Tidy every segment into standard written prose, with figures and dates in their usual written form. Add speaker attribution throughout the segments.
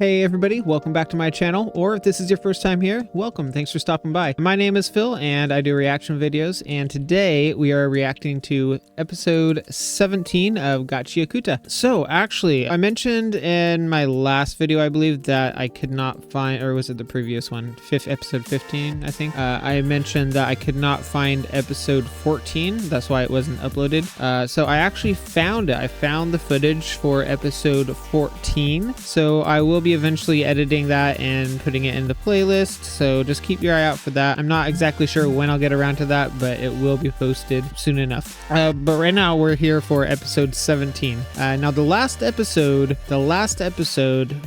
Speaker 1: Hey everybody, welcome back to my channel, or if this is your first time here, welcome, thanks for stopping by. My name is Phil and I do reaction videos, and today we are reacting to episode 17 of Gachiakuta. So actually, I mentioned in my last video, I believe, that I could not find, or was it the previous one, episode 15, I think? I mentioned that I could not find episode 14, that's why it wasn't uploaded. So I actually found it. I found the footage for episode 14, so I will be eventually editing that and putting it in the playlist, so just keep your eye out for that. I'm not exactly sure when I'll get around to that, but it will be posted soon enough. But right now we're here for episode 17. Now the last episode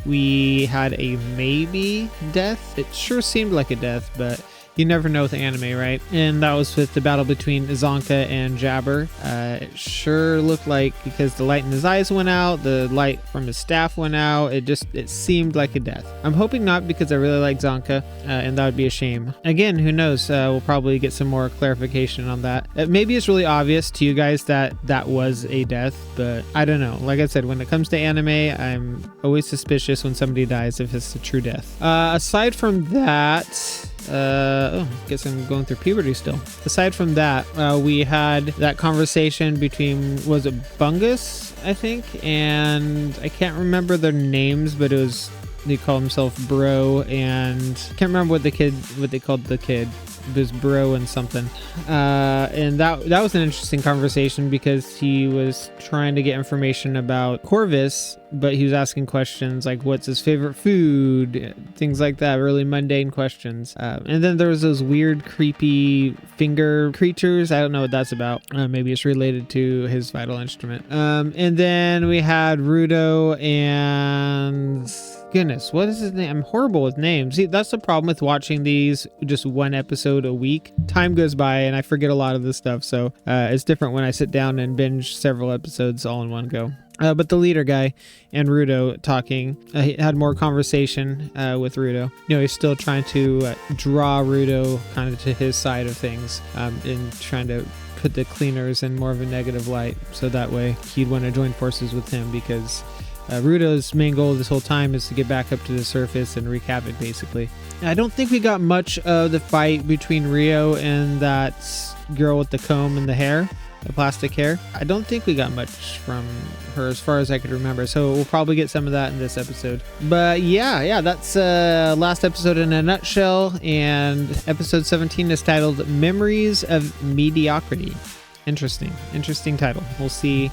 Speaker 1: we had a maybe death. It sure seemed like a death, but you never know with anime, right? And that was with the battle between Zanka and Jabber. It sure looked like, because the light in his eyes went out, the light from his staff went out, it seemed like a death. I'm hoping not, because I really like Zanka, and that would be a shame. Again, who knows? We'll probably get some more clarification on that. Maybe it's really obvious to you guys that that was a death, but I don't know. Like I said, when it comes to anime, I'm always suspicious when somebody dies if it's a true death. Aside from that, guess I'm going through puberty still. Aside from that, we had that conversation between, was it Bungus, I think, and I can't remember their names, but it was, they call himself Bro, and I can't remember what they called the kid. It was Bro and something, and that was an interesting conversation, because he was trying to get information about Corvus, but he was asking questions like what's his favorite food, things like that, really mundane questions. And then there was those weird creepy finger creatures. I don't know what that's about. Maybe it's related to his vital instrument. And then we had Rudo and, goodness, what is his name? I'm horrible with names. See, that's the problem with watching these just one episode a week. Time goes by and I forget a lot of this stuff, so it's different when I sit down and binge several episodes all in one go. But the leader guy and Rudo talking, he had more conversation with Rudo. You know, he's still trying to draw Rudo kind of to his side of things, and trying to put the cleaners in more of a negative light, so that way he'd want to join forces with him, because Rudo's main goal this whole time is to get back up to the surface and wreak havoc, basically. I don't think we got much of the fight between Rio and that girl with the comb and the hair, the plastic hair. I don't think we got much from her as far as I could remember, so we'll probably get some of that in this episode. But yeah, that's last episode in a nutshell, and episode 17 is titled Memories of Mediocrity. Interesting title. We'll see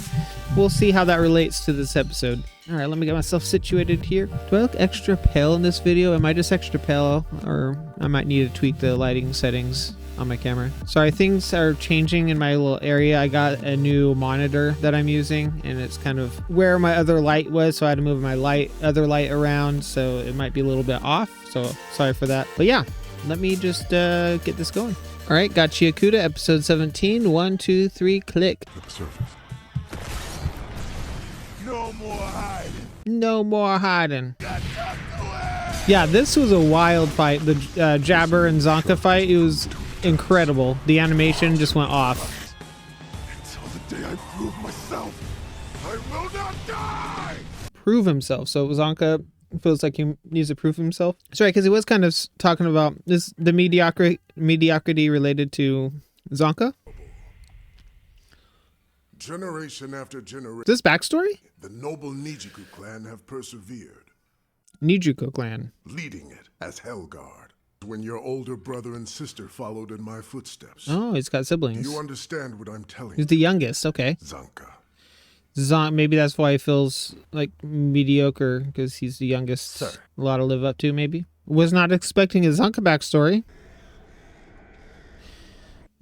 Speaker 1: how that relates to this episode. All right, let me get myself situated here. Do I look extra pale in this video? Am I just extra pale, or I might need to tweak the lighting settings on my camera? Sorry, things are changing in my little area. I got a new monitor that I'm using, and it's kind of where my other light was, so I had to move my other light around, so it might be a little bit off, so sorry for that. But yeah, let me just get this going. All right, Gachiakuta, episode 17. 1, 2, 3, click.
Speaker 2: No more hiding.
Speaker 1: No more hiding. Yeah, this was a wild fight. The Jabber and Zanka fight, it was incredible. The animation just went off.
Speaker 2: Until the day I prove myself, I will not die.
Speaker 1: Prove himself. So Zanka feels like he needs to prove himself. That's right, because he was kind of talking about the mediocrity related to Zanka.
Speaker 2: Generation after generation,
Speaker 1: Is this backstory?
Speaker 2: the noble Nijiku clan have persevered,
Speaker 1: Nijuko clan.
Speaker 2: leading it as Hellguard. When your older brother and sister followed in my footsteps.
Speaker 1: Oh, he's got
Speaker 2: Do
Speaker 1: siblings.
Speaker 2: you understand what I'm telling
Speaker 1: He's the youngest. Okay.
Speaker 2: Zanka?
Speaker 1: Maybe that's why he feels like mediocre, because he's the youngest.
Speaker 2: Sir.
Speaker 1: A lot to live up to, maybe. Was not expecting a Zanka backstory.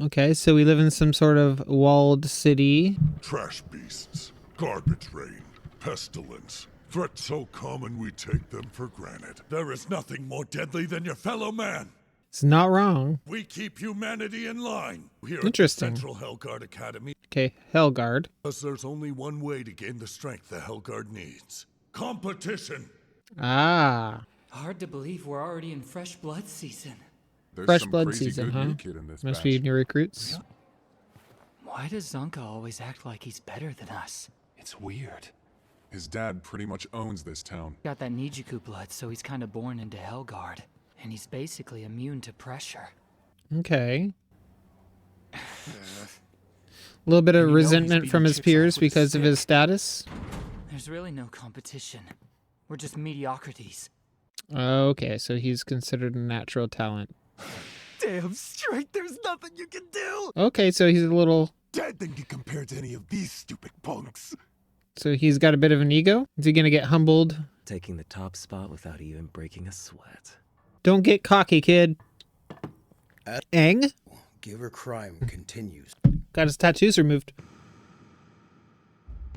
Speaker 1: Okay, so we live in some sort of walled city.
Speaker 2: Trash beasts, garbage rain, pestilence. Threats so common we take them for granted. There is nothing more deadly than your fellow man.
Speaker 1: It's not wrong.
Speaker 2: We keep humanity in line. Here
Speaker 1: Interesting.
Speaker 2: at the Central Hellguard Academy,
Speaker 1: Okay, Hellguard.
Speaker 2: because there's only one way to gain the strength the Hellguard needs. Competition.
Speaker 1: Ah,
Speaker 3: Hard to believe we're already in fresh blood season.
Speaker 4: There's
Speaker 1: fresh
Speaker 4: some
Speaker 1: blood
Speaker 4: crazy
Speaker 1: season,
Speaker 4: good
Speaker 1: huh?
Speaker 4: new kid in this
Speaker 1: Must
Speaker 4: batch.
Speaker 1: be new recruits.
Speaker 3: Why does Zanka always act like he's better than us?
Speaker 5: It's weird.
Speaker 4: His dad pretty much owns this town.
Speaker 3: Got that Nijiku blood, so he's kind of born into Helgard. And he's basically immune to pressure.
Speaker 1: Okay. A little bit of resentment from his peers because of his status.
Speaker 3: There's really no competition. We're just mediocrities.
Speaker 1: Okay, so he's considered a natural talent.
Speaker 5: Damn straight, there's nothing you can do.
Speaker 1: Okay, so he's a little...
Speaker 5: Dead than get compared to any of these stupid punks.
Speaker 1: So he's got a bit of an ego? Is he gonna get humbled?
Speaker 6: Taking the top spot without even breaking a sweat.
Speaker 1: Don't get cocky, kid. Aang?
Speaker 7: Giver crime continues.
Speaker 1: Got his tattoos removed.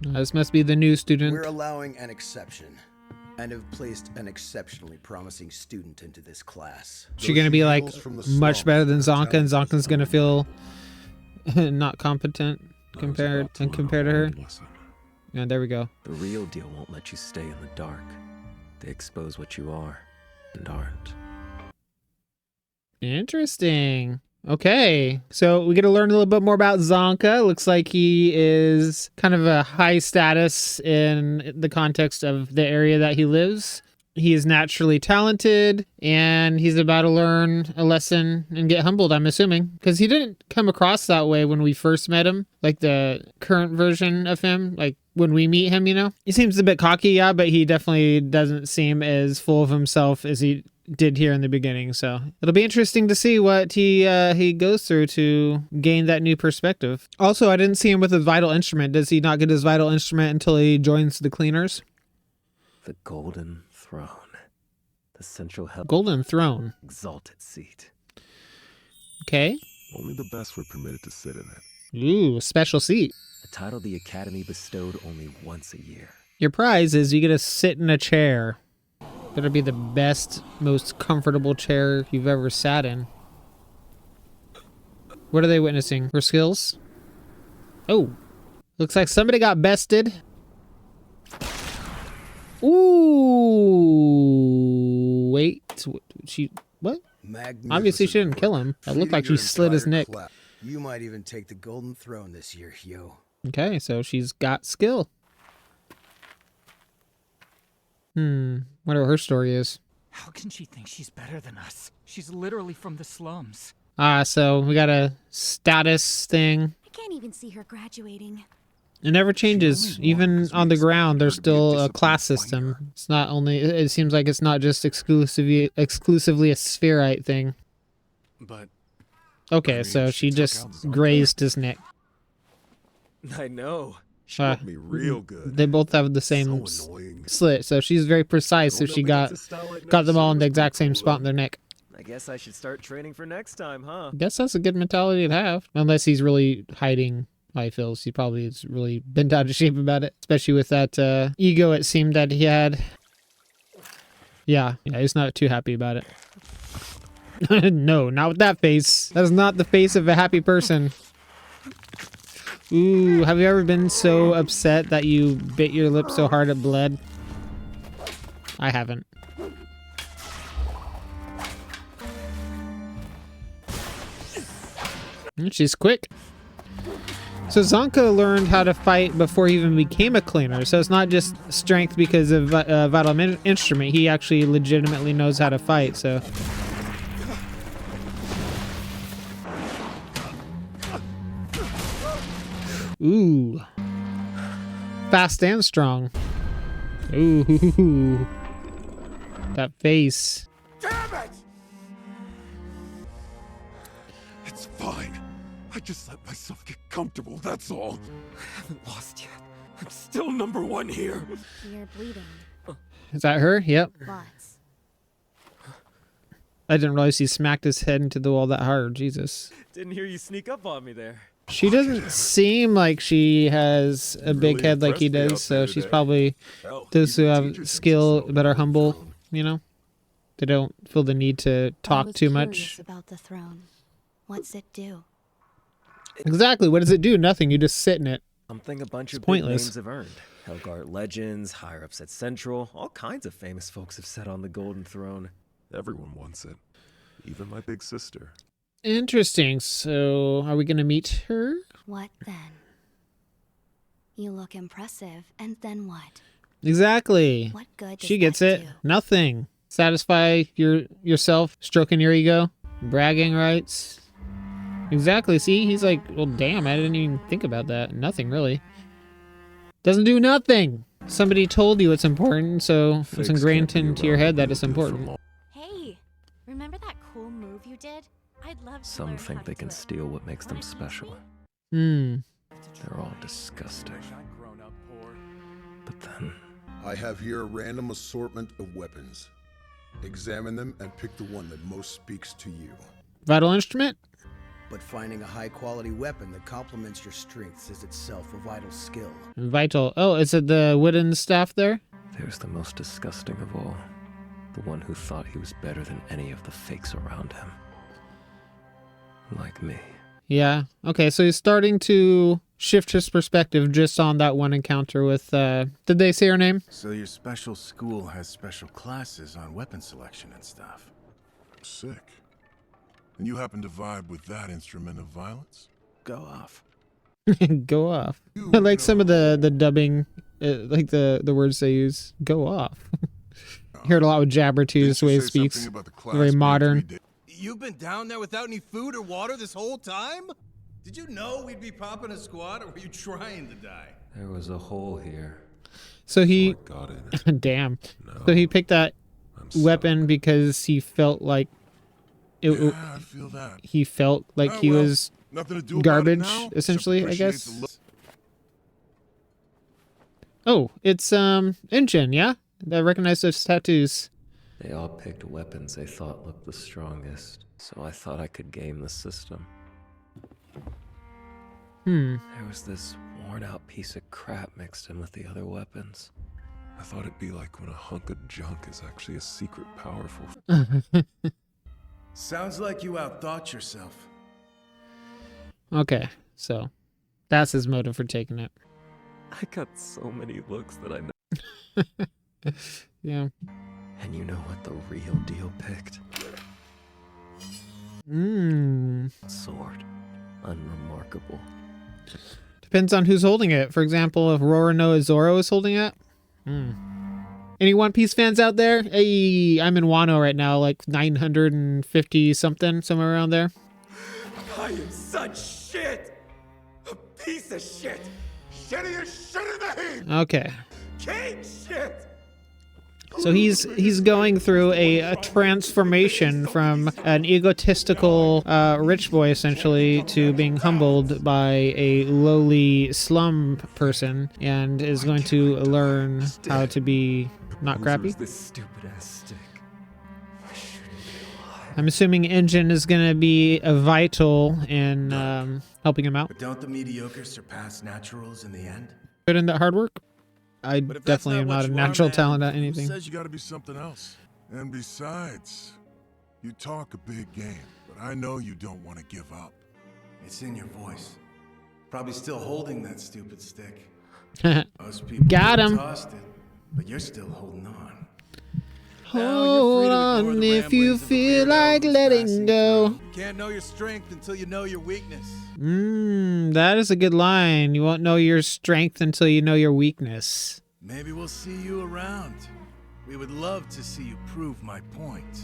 Speaker 1: This must be the new student.
Speaker 7: We're allowing an exception and have placed an exceptionally promising student into this class.
Speaker 1: She's gonna be like much better than Zanka, and Zanka's gonna feel not competent compared to her. Yeah, there we go.
Speaker 6: The real deal won't let you stay in the dark. They expose what you are and aren't.
Speaker 1: Interesting. Okay, so we get to learn a little bit more about Zanka. Looks like he is kind of a high status in the context of the area that he lives. He is naturally talented, and he's about to learn a lesson and get humbled, I'm assuming. Because he didn't come across that way when we first met him, like the current version of him, like when we meet him, you know? He seems a bit cocky, yeah, but he definitely doesn't seem as full of himself as he did here in the beginning. So it'll be interesting to see what he goes through to gain that new perspective. Also, I didn't see him with a vital instrument. Does he not get his vital instrument until he joins the cleaners?
Speaker 6: The Golden Throne. The central
Speaker 1: Golden Throne.
Speaker 6: Exalted seat.
Speaker 1: Okay.
Speaker 4: Only the best were permitted to sit in it.
Speaker 1: Ooh, special seat.
Speaker 6: A title the Academy bestowed only once a year.
Speaker 1: Your prize is you get to sit in a chair. Better be the best, most comfortable chair you've ever sat in. What are they witnessing? Her skills? Oh. Looks like somebody got bested. Ooh. Wait. She... What? Obviously she didn't kill him. It looked like she slit his neck.
Speaker 7: You might even take the Golden Throne this year, yo.
Speaker 1: Okay, so she's got skill. Whatever her story is.
Speaker 3: How can she think she's better than us? She's literally from the slums.
Speaker 1: So we got a status thing.
Speaker 8: I can't even see her graduating.
Speaker 1: It never changes. Even on the ground, there's still a class system. It's not only... It seems like it's not just exclusively a spherite thing.
Speaker 4: But...
Speaker 1: Okay, so she just grazed his neck.
Speaker 6: I know.
Speaker 4: She got me real good.
Speaker 1: They both have the same slit, so she's very precise. So she got them all in the exact same spot in their neck.
Speaker 6: I guess I should start training for next time, huh?
Speaker 1: I guess that's a good mentality to have. Unless he's really hiding how he feels. He probably is really bent out of shape about it. Especially with that ego it seemed that he had. Yeah, he's not too happy about it. No, not with that face. That's not the face of a happy person. Ooh, have you ever been so upset that you bit your lip so hard it bled? I haven't. She's quick. So Zanka learned how to fight before he even became a cleaner. So it's not just strength because of vital instrument. He actually legitimately knows how to fight, so... Ooh. Fast and strong. Ooh. That face.
Speaker 5: Damn it! It's fine. I just let myself get comfortable, that's all. I haven't lost yet. I'm still #1 here.
Speaker 8: You're bleeding.
Speaker 1: Is that her? Yep.
Speaker 8: Lots.
Speaker 1: I didn't realize he smacked his head into the wall that hard. Jesus.
Speaker 6: Didn't hear you sneak up on me there.
Speaker 1: She doesn't seem like she has a big head like he does, so she's probably those who have skill but are humble, you know? They don't feel the need to talk too much.
Speaker 8: About the throne. What's it do?
Speaker 1: Exactly. What does it do? Nothing. You just sit in it.
Speaker 6: Something a bunch of big
Speaker 1: pointless.
Speaker 6: names have earned. Helgard legends, higher-ups at Central, all kinds of famous folks have sat on the Golden Throne.
Speaker 4: Everyone wants it. Even my big sister.
Speaker 1: Interesting. So, are we going to meet her?
Speaker 8: What then? You look impressive, and then what?
Speaker 1: Exactly.
Speaker 8: What good does
Speaker 1: She gets
Speaker 8: that
Speaker 1: it.
Speaker 8: do?
Speaker 1: Nothing. Satisfy yourself, stroking your ego, bragging rights. Exactly. See, he's like, well, damn, I didn't even think about that. Nothing really. Doesn't do nothing. Somebody told you it's important, so it's
Speaker 4: Fakes
Speaker 1: ingrained
Speaker 4: can't be
Speaker 1: into your
Speaker 4: around
Speaker 1: head that
Speaker 4: people
Speaker 1: it's
Speaker 4: do it for
Speaker 1: important.
Speaker 4: long.
Speaker 9: Hey, remember that cool move you did? I'd love to
Speaker 6: Some
Speaker 9: learn how
Speaker 6: think
Speaker 9: to
Speaker 6: they can
Speaker 9: do it.
Speaker 6: steal what makes them
Speaker 9: Wanna teach
Speaker 6: special.
Speaker 9: me?
Speaker 6: They're all disgusting. But then,
Speaker 10: I have here a random assortment of weapons. Examine them and pick the one that most speaks to you.
Speaker 1: Vital instrument?
Speaker 7: But finding a high-quality weapon that complements your strengths is itself a vital skill.
Speaker 1: Vital. Oh, is it the wooden staff there?
Speaker 6: there's the most disgusting of all. The one who thought he was better than any of the fakes around him. Like me.
Speaker 1: Yeah. Okay, so he's starting to shift his perspective just on that one encounter with, did they say her name?
Speaker 11: So your special school has special classes on weapon selection and stuff.
Speaker 2: Sick. And you happen to vibe with that instrument of violence?
Speaker 11: Go off.
Speaker 1: Go off. I like some of the dubbing, like the words they use. Go off. Heard a lot with Jabber too, this way he speaks. Very modern.
Speaker 5: You've been down there without any food or water this whole time? Did you know we'd be popping a squad, or were you trying to die?
Speaker 6: There was a hole here.
Speaker 1: So he,
Speaker 4: Got it.
Speaker 1: damn.
Speaker 4: No,
Speaker 1: So he picked that
Speaker 4: I'm
Speaker 1: weapon
Speaker 4: stuck.
Speaker 1: because he felt like it.
Speaker 2: Yeah, I feel that.
Speaker 1: He felt like
Speaker 2: Ah,
Speaker 1: he
Speaker 2: well,
Speaker 1: was
Speaker 2: nothing to do about
Speaker 1: garbage,
Speaker 2: it now,
Speaker 1: essentially, I
Speaker 2: except
Speaker 1: guess.
Speaker 2: appreciate
Speaker 1: Oh, it's engine, yeah. I recognize those tattoos.
Speaker 6: They all picked weapons they thought looked the strongest, so I thought I could game the system. There was this worn-out piece of crap mixed in with the other weapons.
Speaker 4: I thought it'd be like when a hunk of junk is actually a secret powerful.
Speaker 11: Sounds like you outthought yourself.
Speaker 1: Okay, so that's his motive for taking it.
Speaker 6: I got so many looks that I know.
Speaker 1: Yeah.
Speaker 6: And you know what the real deal picked? Sword. Unremarkable.
Speaker 1: Depends on who's holding it. For example, if Roronoa Zoro is holding it. Any One Piece fans out there? Hey, I'm in Wano right now, like 950 something, somewhere around there.
Speaker 5: I am such shit! A piece of shit! Shittiest shit in the heap!
Speaker 1: Okay.
Speaker 5: King shit!
Speaker 1: So he's going through a transformation from an egotistical rich boy, essentially, to being humbled by a lowly slum person, and is going to learn how to be not crappy.
Speaker 6: This stupid ass stick.
Speaker 1: I'm assuming Engine is going to be a vital in helping him out.
Speaker 11: But don't the mediocre surpass naturals in the end?
Speaker 1: Good in that hard work. I
Speaker 2: But if that's
Speaker 1: definitely am
Speaker 2: what
Speaker 1: not a
Speaker 2: you
Speaker 1: natural
Speaker 2: are, man,
Speaker 1: talent at
Speaker 2: who
Speaker 1: anything.
Speaker 2: says you gotta be something else? And besides, you talk a big game, but I know you don't want to give up.
Speaker 11: It's in your voice. Probably still holding that stupid stick. Most people
Speaker 1: Got
Speaker 11: would've
Speaker 1: him.
Speaker 11: tossed it, but you're still holding on.
Speaker 1: Hold on if you feel like letting go.
Speaker 5: You can't know your strength until you know your weakness.
Speaker 1: That is a good line. You won't know your strength until you know your weakness.
Speaker 11: Maybe we'll see you around. We would love to see you prove my point.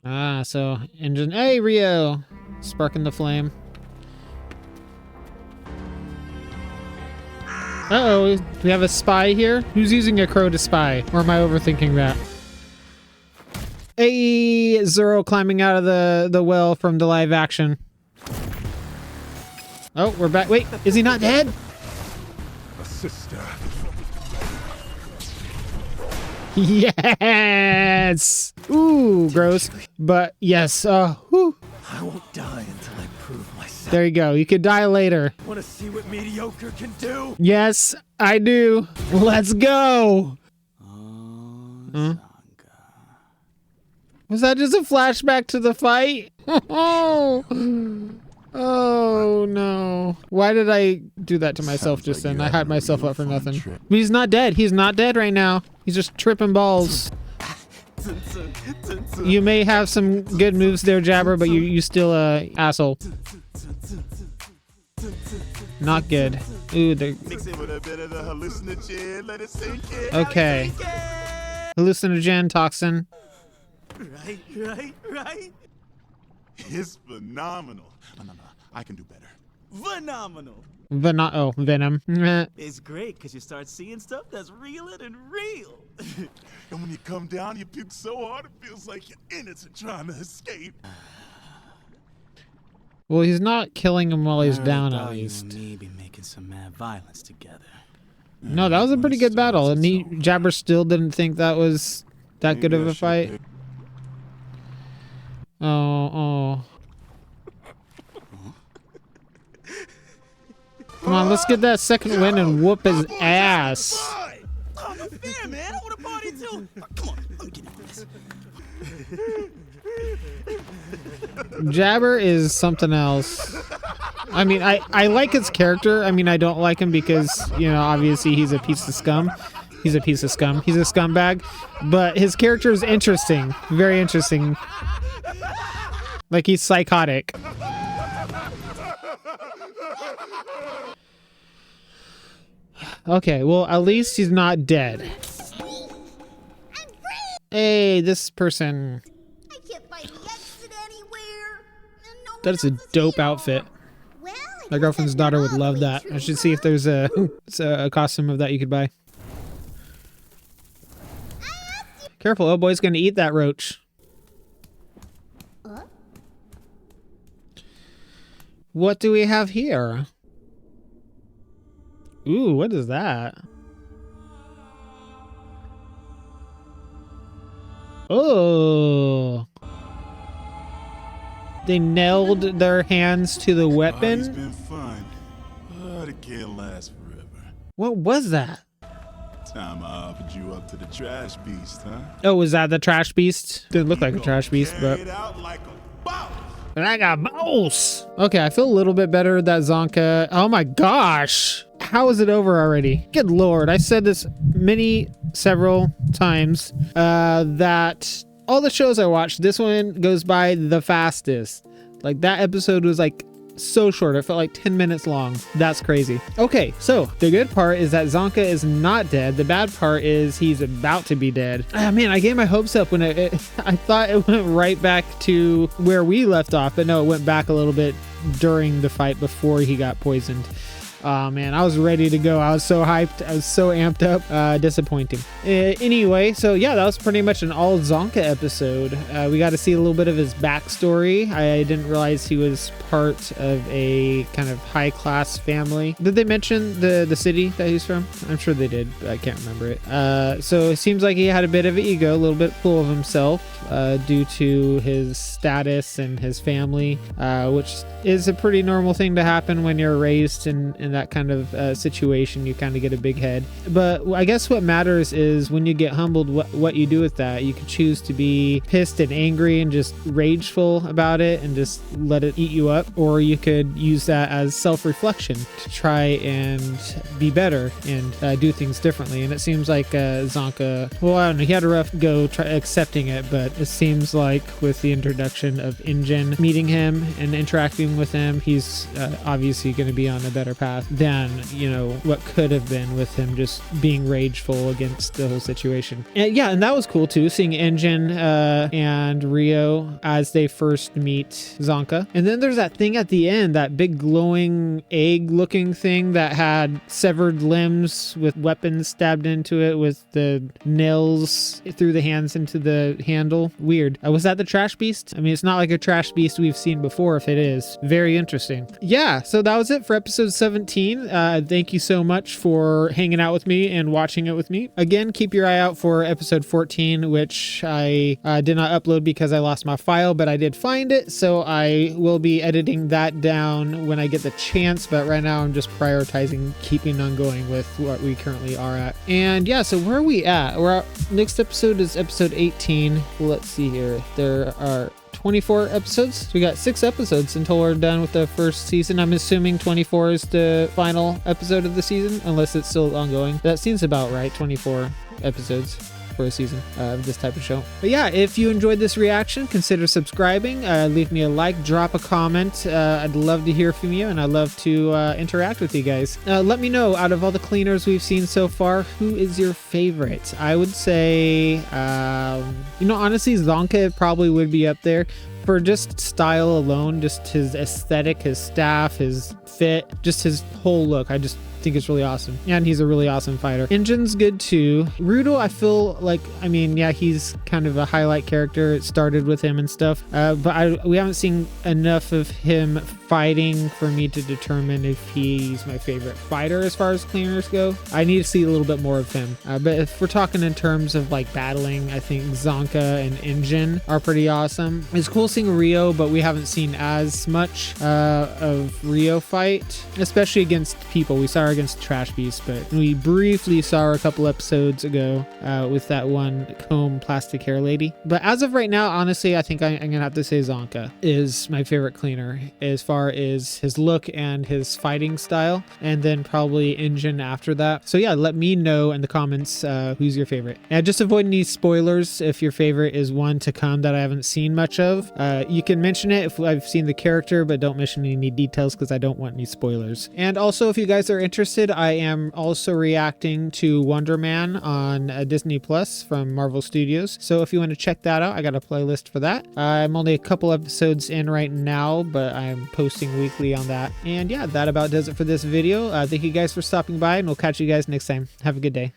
Speaker 1: Ah, so Engine. Hey, Rio. Sparking the flame. Uh-oh, do we have a spy here? Who's using a crow to spy? Or am I overthinking that? Hey, Zoro climbing out of the well from the live action. Oh, we're back. Wait, is he not dead?
Speaker 2: A sister.
Speaker 1: Yes! Ooh, gross. But yes, whew.
Speaker 5: I won't die until I prove myself.
Speaker 1: There you go. You could die later.
Speaker 5: Want to see what mediocre can do?
Speaker 1: Yes, I do. Let's go. Huh? Was that just a flashback to the fight? Oh no. Why did I do that to myself just then? I hyped myself up for nothing. But he's not dead. He's not dead right now. He's just tripping balls. You may have some good moves there, Jabber, but you still a asshole. Not good. Ooh, they're...
Speaker 12: Mix it with a bit of the hallucinogen. Let it sink in.
Speaker 1: Okay. Hallucinogen, toxin.
Speaker 12: Right? It's phenomenal. No. I can do better.
Speaker 13: Phenomenal.
Speaker 1: Venom.
Speaker 13: It's great because you start seeing stuff that's realer than real.
Speaker 12: And when you come down, you puke so hard it feels like you're in it and trying to escape.
Speaker 1: Well, he's not killing him while he's down, at least.
Speaker 13: You and me be making some mad violence together.
Speaker 1: No, that was a pretty good battle, and Jabber still didn't think that was that good of a fight. Oh. Come on, let's get that second win and whoop his ass.
Speaker 13: I'm a fan, man. I want to party too. Come on, let me get in this.
Speaker 1: Jabber is something else. I mean, I like his character. I mean, I don't like him because, you know, obviously he's a piece of scum. He's a piece of scum. He's a scumbag. But his character is interesting. Very interesting. Like, he's psychotic. Okay, well, at least he's not dead. Hey, this person. That is a dope outfit. My girlfriend's daughter would love that. I should see if there's a costume of that you could buy. Careful, oh boy's gonna eat that roach. What do we have here? Ooh, what is that? Oh. They nailed their hands to the weapon.
Speaker 12: It's been fun, but it can't last forever.
Speaker 1: What was that?
Speaker 12: Time I offered you up to the trash beast, huh?
Speaker 1: Oh, was that the trash beast? Didn't look like a trash beast, but...
Speaker 12: Carry it out like a boss.
Speaker 1: And I got boss. Okay, I feel a little bit better that Zanka... Oh my gosh! How is it over already? Good lord, I said this several times, that all the shows I watched, this one goes by the fastest. Like, that episode was like so short. It felt like 10 minutes long. That's crazy. Okay, so the good part is that Zanka is not dead. The bad part is he's about to be dead. Ah, man, I gave my hopes up when I thought it went right back to where we left off, but no, it went back a little bit during the fight before he got poisoned. Oh man, I was ready to go. I was so hyped. I was so amped up. Disappointing. Anyway, so yeah, that was pretty much an all Zanka episode. We got to see a little bit of his backstory. I didn't realize he was part of a kind of high class family. Did they mention the city that he's from? I'm sure they did, but I can't remember it. So it seems like he had a bit of an ego, a little bit full of himself, due to his status and his family, which is a pretty normal thing to happen when you're raised in that kind of situation. You kind of get a big head. But I guess what matters is when you get humbled, what you do with that. You could choose to be pissed and angry and just rageful about it and just let it eat you up, or you could use that as self-reflection to try and be better and do things differently. And it seems like Zanka, well, I don't know, he had a rough go accepting it, but it seems like with the introduction of Injin, meeting him and interacting with him, he's obviously going to be on a better path than, you know, what could have been with him just being rageful against the whole situation. And yeah, and that was cool too, seeing Injin and Rio as they first meet Zanka. And then there's that thing at the end, that big glowing egg looking thing that had severed limbs with weapons stabbed into it with the nails through the hands into the handle. Weird. Was that the trash beast? I mean, it's not like a trash beast we've seen before. If it is, very interesting. Yeah, so that was it for episode 17. Thank you so much for hanging out with me and watching it with me. Again, keep your eye out for episode 14, which I did not upload because I lost my file, but I did find it, so I will be editing that down when I get the chance. But right now I'm just prioritizing keeping on going with what we currently are at. And yeah, so where are we at? Next episode is episode 18. Let's see here. There are 24 episodes. So we got 6 episodes until we're done with the first season. I'm assuming 24 is the final episode of the season, unless it's still ongoing. That seems about right, 24 episodes. for a season of this type of show. But yeah, if you enjoyed this reaction, consider subscribing, leave me a like, drop a comment. I'd love to hear from you, and I'd love to interact with you guys. Let me know, out of all the cleaners we've seen so far, who is your favorite? I would say, honestly, Zanka probably would be up there. For just style alone, just his aesthetic, his staff, his fit, just his whole look, I just think it's really awesome. And he's a really awesome fighter. Engine's good too. Rudo, I feel like, he's kind of a highlight character. It started with him and stuff, but we haven't seen enough of him fighting for me to determine if he's my favorite fighter as far as cleaners go. I need to see a little bit more of him. But if we're talking in terms of like battling, I think Zanka and Engine are pretty awesome. It's cool seeing Rio, but we haven't seen as much of Rio fight, especially against people. We saw her against Trash Beast, but we briefly saw her a couple episodes ago with that one comb plastic hair lady. But as of right now, honestly, I think I'm gonna have to say Zanka is my favorite cleaner as far as his look and his fighting style, and then probably Engine after that. So yeah, let me know in the comments who's your favorite, and just avoid any spoilers if your favorite is one to come that I haven't seen much of. You can mention it if I've seen the character, but don't mention any details because I don't want any spoilers. And also, if you guys are interested, I am also reacting to Wonder Man on Disney Plus from Marvel Studios. So if you want to check that out, I got a playlist for that. I'm only a couple episodes in right now, but I'm posting weekly on that. And yeah, that about does it for this video. Thank you guys for stopping by, and we'll catch you guys next time. Have a good day.